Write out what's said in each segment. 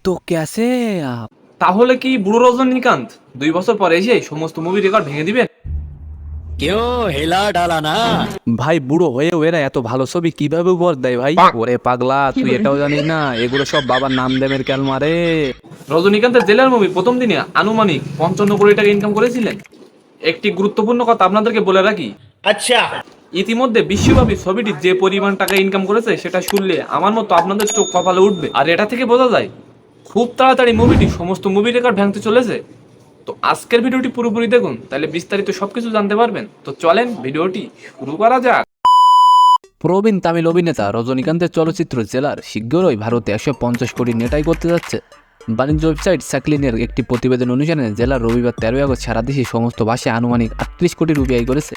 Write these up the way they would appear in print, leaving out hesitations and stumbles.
तो कैसे आप? তাহলে কি বুড়ো রজনীকান্ত 2 বছর পরে এসে সমস্ত মুভি রেকর্ড ভেঙে দিবেন? क्यों हिला डाला ना। ভাই বুড়ো হয়েও এরা এত ভালো ছবি কিভাবে উপহার দেয় ভাই? ওরে পাগলা, তুই এটাও জানিস না এগুলো সব বাবার নাম দেমের ক্যাল মারে। রজনীকান্তের জেলার মুভি প্রথম দিনে আনুমানিক 55 কোটি টাকা ইনকাম করেছিলেন। একটি গুরুত্বপূর্ণ কথা আপনাদেরকে বলে রাখি, अच्छा ইতিমধ্যে বিশ্বব্যাপী ছবিটি যে পরিমাণ টাকা ইনকাম করেছে সেটা শুনলে আমার মতো আপনাদের চোখ কপালে উঠবে। আর এটা থেকে বোঝা যায় খুব তাড়াতাড়ি মুভিটি সমস্ত মুভি রেকর্ড ভাঙতে চলেছে। তো আজকের ভিডিওটি পুরোপুরি দেখুন, তাহলে বিস্তারিত সবকিছু জানতে পারবেন। তো চলেন ভিডিওটি শুরু করা যাক। প্রবীণ তামিল অভিনেতা রজনীকান্তের চলচ্চিত্র জেলার শীঘ্রই ভারতে 150 কোটি নেটাই করতে যাচ্ছে। বাণিজ্য ওয়েবসাইট স্যাকলিনের একটি প্রতিবেদন অনুসারে জেলার রবিবার 13 আগস্ট সারা দেশে সমস্ত ভাষায় আনুমানিক 38 কোটি রুপি আয় করেছে।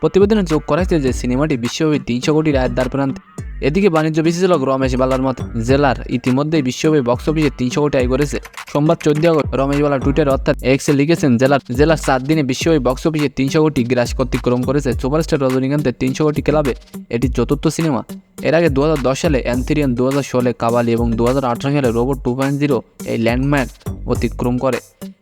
প্রতিবেদনে যোগ করা হয়েছে যে সিনেমাটি বিশ্বব্যাপী 300 কোটির আয়ের দ্বার প্রান্তে। এদিকে বাণিজ্য বিশ্লেষক রমেশ বালার মতে জেলার ইতিমধ্যেই বিশ্বব্যাপী বক্স অফিসে 300 কোটি আয় করেছে। সোমবার 14 আগস্ট রমেশ বালা টুইটার অর্থাৎ এক্সে লিখেছেন, জেলার 7 দিনে বিশ্বব্যাপী বক্স অফিসে 300 কোটি গ্রাস অতিক্রম করেছে। সুপারস্টার রজনীকান্তের 300 কোটি ক্লাবে এটি চতুর্থ সিনেমা। এর আগে 2010 সালে অ্যান্থিরিয়ান, 2016 কাবালি এবং 2018 সালে রোবট 2.0 এই ল্যান্ডমার্ক অতিক্রম করে।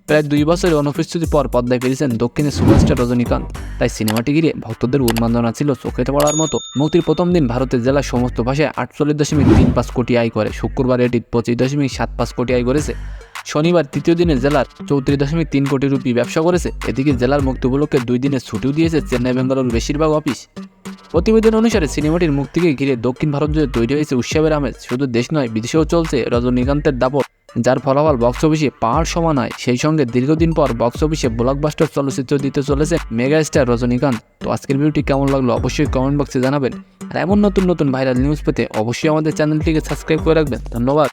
প্রায় 2 বছরের অনুপস্থিতি পর পদ্মায় ফিরেছেন দক্ষিণের সুপারস্টার রজনীকান্ত। তাই সিনেমাটি ঘিরে ভক্তদের উন্মাদনা ছিল চোখে পড়ার মতো। মুক্তির প্রথম দিন ভারতের জেলার সমস্ত ভাষায় 48.35 কোটি আয় করে। শুক্রবার এটি 25.75 কোটি আয় করেছে। শনিবার তৃতীয় দিনে জেলার 34.3 কোটি রুপি ব্যবসা করেছে। এদিকে জেলার মুক্তি উপলক্ষে 2 দিনের ছুটিও দিয়েছে চেন্নাই বেঙ্গালুরুর বেশিরভাগ অফিস। প্রতিবেদন অনুসারে সিনেমাটির মুক্তিকে ঘিরে দক্ষিণ ভারত জুড়ে তৈরি হয়েছে উৎসবের আমেজ। শুধু দেশ নয়, বিদেশেও চলছে রজনীকান্তের দাপট, যার ফলাফল বক্স অফিসে পাহাড় সমান হয়। সেই সঙ্গে দীর্ঘদিন পর বক্স অফিসে ব্লকবাস্টার চলচ্চিত্র দিতে চলেছে মেগা স্টার রজনীকান্ত। তো আজকের ভিডিওটি কেমন লাগলো অবশ্যই কমেন্ট বক্সে জানাবেন। আর এমন নতুন নতুন ভাইরাল নিউজ পেতে অবশ্যই আমাদের চ্যানেলটিকে সাবস্ক্রাইব করে রাখবেন। ধন্যবাদ।